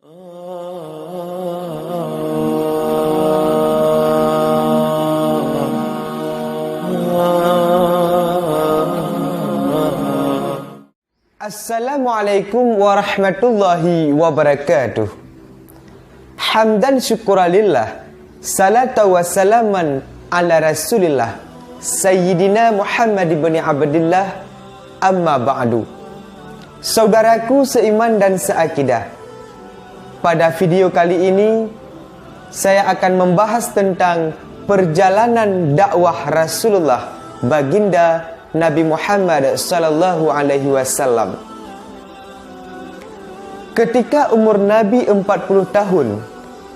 Assalamualaikum warahmatullahi wabarakatuh. Hamdan syukuralillah, salatu wassalaman ala rasulillah, Sayyidina Muhammad ibn Abdillah, amma ba'du. Saudaraku seiman dan seakidah, pada video kali ini saya akan membahas tentang perjalanan dakwah Rasulullah baginda Nabi Muhammad sallallahu alaihi wasallam. Ketika umur Nabi 40 tahun,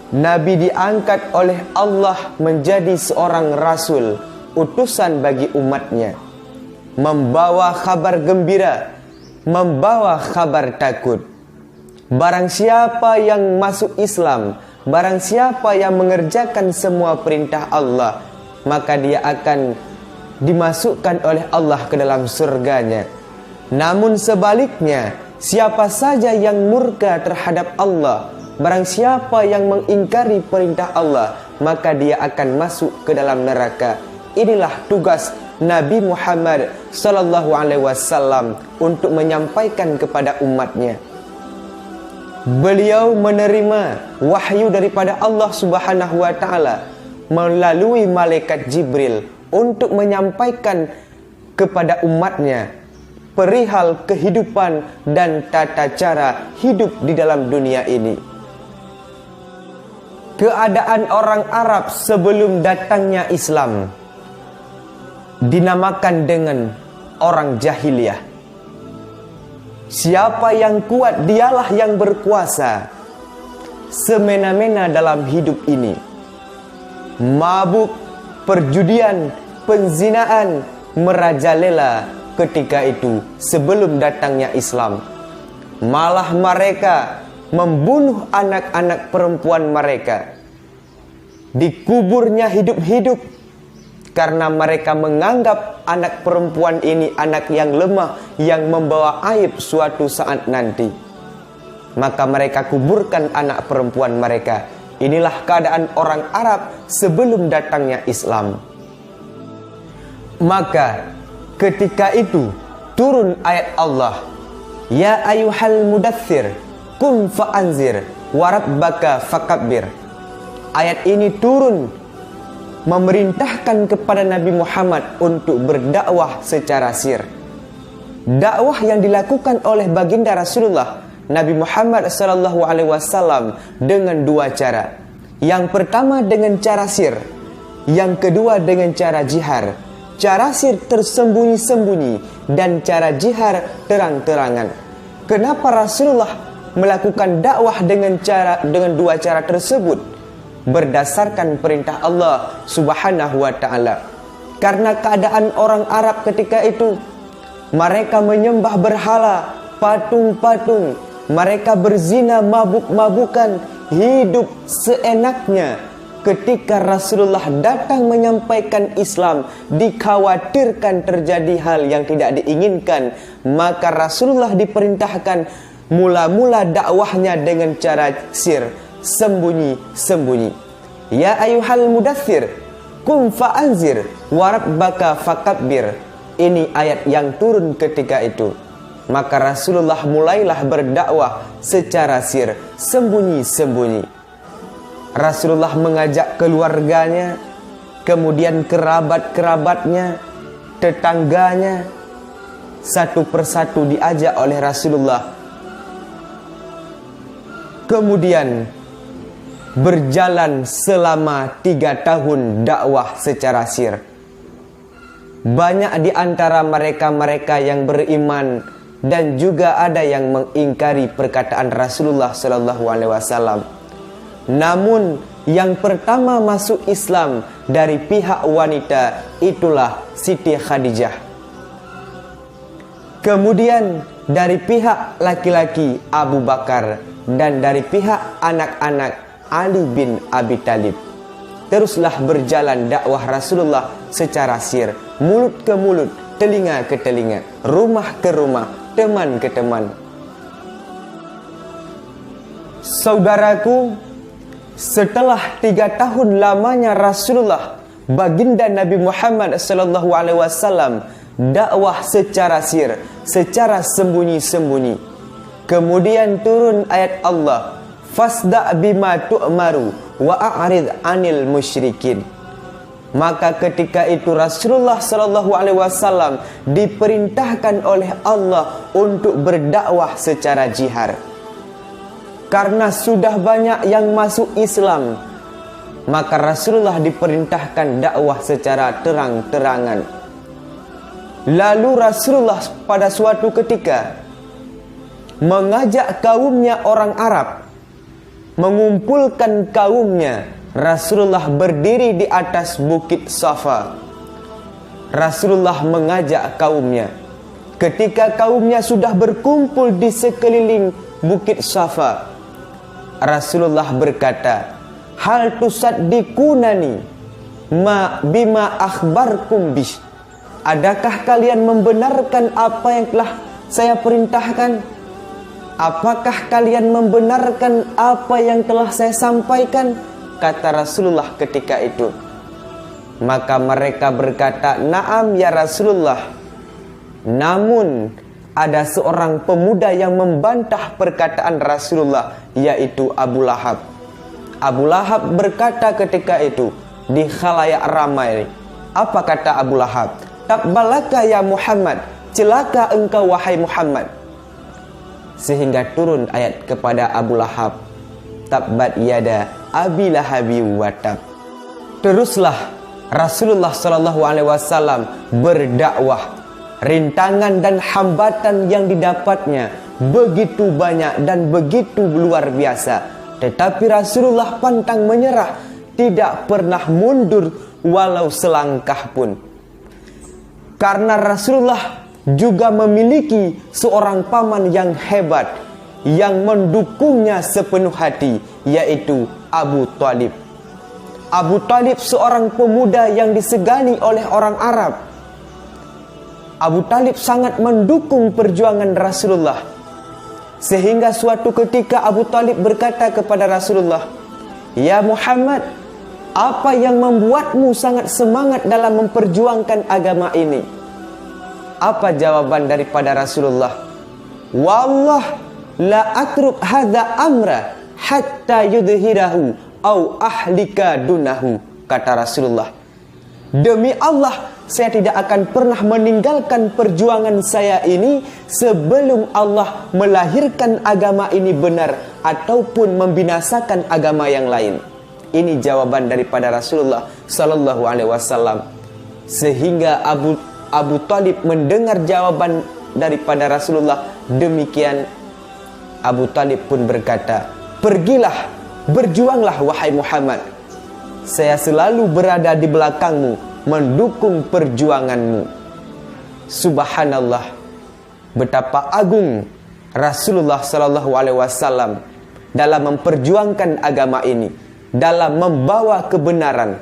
Nabi diangkat oleh Allah menjadi seorang rasul, utusan bagi umatnya, membawa kabar gembira, membawa kabar takut. Barang siapa yang masuk Islam, barang siapa yang mengerjakan semua perintah Allah, maka dia akan dimasukkan oleh Allah ke dalam surganya. Namun sebaliknya, siapa saja yang murka terhadap Allah, barang siapa yang mengingkari perintah Allah, maka dia akan masuk ke dalam neraka. Inilah tugas Nabi Muhammad sallallahu alaihi wasallam untuk menyampaikan kepada umatnya. Beliau menerima wahyu daripada Allah Subhanahu wa taala melalui malaikat Jibril untuk menyampaikan kepada umatnya perihal kehidupan dan tata cara hidup di dalam dunia ini. Keadaan orang Arab sebelum datangnya Islam dinamakan dengan orang jahiliyah. Siapa yang kuat dialah yang berkuasa. Semena-mena dalam hidup ini, mabuk, perjudian, penzinaan merajalela ketika itu sebelum datangnya Islam. Malah mereka membunuh anak-anak perempuan mereka, dikuburnya hidup-hidup, karena mereka menganggap anak perempuan ini anak yang lemah, yang membawa aib suatu saat nanti. Maka mereka kuburkan anak perempuan mereka. Inilah keadaan orang Arab sebelum datangnya Islam. Maka ketika itu turun ayat Allah, ya ayyuhal mudaththir qum fa'anzir wa rabbaka fakabbir. Ayat ini turun memerintahkan kepada Nabi Muhammad untuk berdakwah secara sir. Dakwah yang dilakukan oleh baginda Rasulullah Nabi Muhammad sallallahu alaihi wasallam dengan dua cara. Yang pertama dengan cara sir, yang kedua dengan cara jihar. Cara sir tersembunyi-sembunyi dan cara jihar terang-terangan. Kenapa Rasulullah melakukan dakwah dengan dua cara tersebut? Berdasarkan perintah Allah Subhanahu wa taala. Karena keadaan orang Arab ketika itu, mereka menyembah berhala, patung-patung, mereka berzina, mabuk-mabukan, hidup seenaknya. Ketika Rasulullah datang menyampaikan Islam, dikhawatirkan terjadi hal yang tidak diinginkan, maka Rasulullah diperintahkan mula-mula dakwahnya dengan cara sir, sembunyi-sembunyi. Ya ayyuhal mudaththir qum fa'anzir wa rabbaka fakabbir. Ini ayat yang turun ketika itu. Maka Rasulullah mulailah berdakwah secara sir, sembunyi-sembunyi. Rasulullah mengajak keluarganya, kemudian kerabat-kerabatnya, tetangganya, satu persatu diajak oleh Rasulullah. Kemudian berjalan selama 3 tahun dakwah secara sir. Banyak di antara mereka yang beriman dan juga ada yang mengingkari perkataan Rasulullah sallallahu alaihi wasallam. Namun yang pertama masuk Islam dari pihak wanita itulah Siti Khadijah. Kemudian dari pihak laki-laki Abu Bakar, dan dari pihak anak-anak Ali bin Abi Thalib. Teruslah berjalan dakwah Rasulullah secara sir, mulut ke mulut, telinga ke telinga, rumah ke rumah, teman ke teman. Saudaraku, setelah 3 tahun lamanya Rasulullah baginda Nabi Muhammad sallallahu alaihi wasallam dakwah secara sir, secara sembunyi-sembunyi. Kemudian turun ayat Allah, fasda bima tu'maru wa a'rid 'anil musyrikin. Maka ketika itu Rasulullah sallallahu alaihi wasallam diperintahkan oleh Allah untuk berdakwah secara jihar. Karena sudah banyak yang masuk Islam, maka Rasulullah diperintahkan dakwah secara terang-terangan. Lalu Rasulullah pada suatu ketika mengajak kaumnya orang Arab, mengumpulkan kaumnya. Rasulullah berdiri di atas bukit Safa. Rasulullah mengajak kaumnya. Ketika kaumnya sudah berkumpul di sekeliling bukit Safa, Rasulullah berkata, hal tusaddiqunani ma bima akhbarkum bih. Adakah kalian membenarkan apa yang telah saya perintahkan? Apakah kalian membenarkan apa yang telah saya sampaikan? Kata Rasulullah ketika itu. Maka mereka berkata, "Na'am ya Rasulullah." Namun ada seorang pemuda yang membantah perkataan Rasulullah, yaitu Abu Lahab. Abu Lahab berkata ketika itu di khalayak ramai. Apa kata Abu Lahab? "Tabbalaka ya Muhammad, celaka engkau wahai Muhammad." Sehingga turun ayat kepada Abu Lahab, tabbat yada abi lahabi watab. Teruslah Rasulullah sallallahu alaihi wasallam berdakwah. Rintangan dan hambatan yang didapatnya begitu banyak dan begitu luar biasa. Tetapi Rasulullah pantang menyerah, tidak pernah mundur walau selangkah pun. Karena Rasulullah juga memiliki seorang paman yang hebat yang mendukungnya sepenuh hati, yaitu Abu Thalib. Abu Thalib seorang pemuda yang disegani oleh orang Arab. Abu Thalib sangat mendukung perjuangan Rasulullah. Sehingga suatu ketika Abu Thalib berkata kepada Rasulullah, "Ya Muhammad, apa yang membuatmu sangat semangat dalam memperjuangkan agama ini?" Apa jawaban daripada Rasulullah? "Wallah la atruk hadza amra hatta yudhirahu au ahlika dunahu," kata Rasulullah. "Demi Allah, saya tidak akan pernah meninggalkan perjuangan saya ini sebelum Allah melahirkan agama ini benar ataupun membinasakan agama yang lain." Ini jawaban daripada Rasulullah sallallahu alaihi wasallam. Sehingga Abu Thalib mendengar jawaban daripada Rasulullah demikian, Abu Thalib pun berkata, "Pergilah, berjuanglah wahai Muhammad. Saya selalu berada di belakangmu, mendukung perjuanganmu." Subhanallah, betapa agung Rasulullah sallallahu alaihi wasallam dalam memperjuangkan agama ini, dalam membawa kebenaran,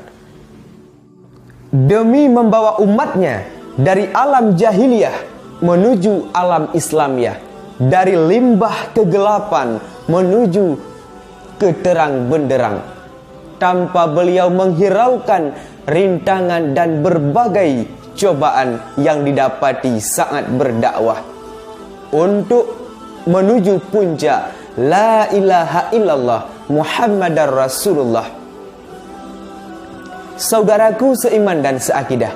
demi membawa umatnya dari alam jahiliyah menuju alam Islamiyah, dari limbah kegelapan menuju ke terang benderang, tanpa beliau menghiraukan rintangan dan berbagai cobaan yang didapati saat berdakwah untuk menuju puncak la ilaha illallah Muhammadar Rasulullah. Saudaraku seiman dan seakidah,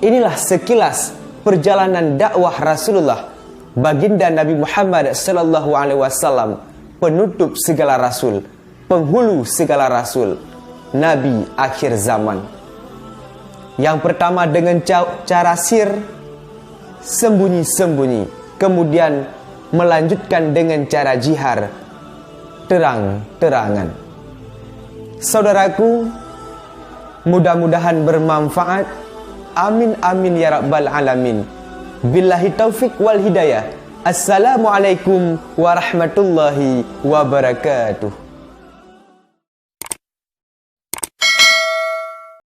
inilah sekilas perjalanan dakwah Rasulullah, baginda Nabi Muhammad sallallahu alaihi wasallam, penutup segala rasul, penghulu segala rasul, nabi akhir zaman. Yang pertama dengan cara sir, sembunyi-sembunyi, kemudian melanjutkan dengan cara jihar, terang-terangan. Saudaraku, mudah-mudahan bermanfaat. Amin amin ya rabbal alamin. Billahi taufik wal hidayah. Assalamualaikum warahmatullahi wabarakatuh.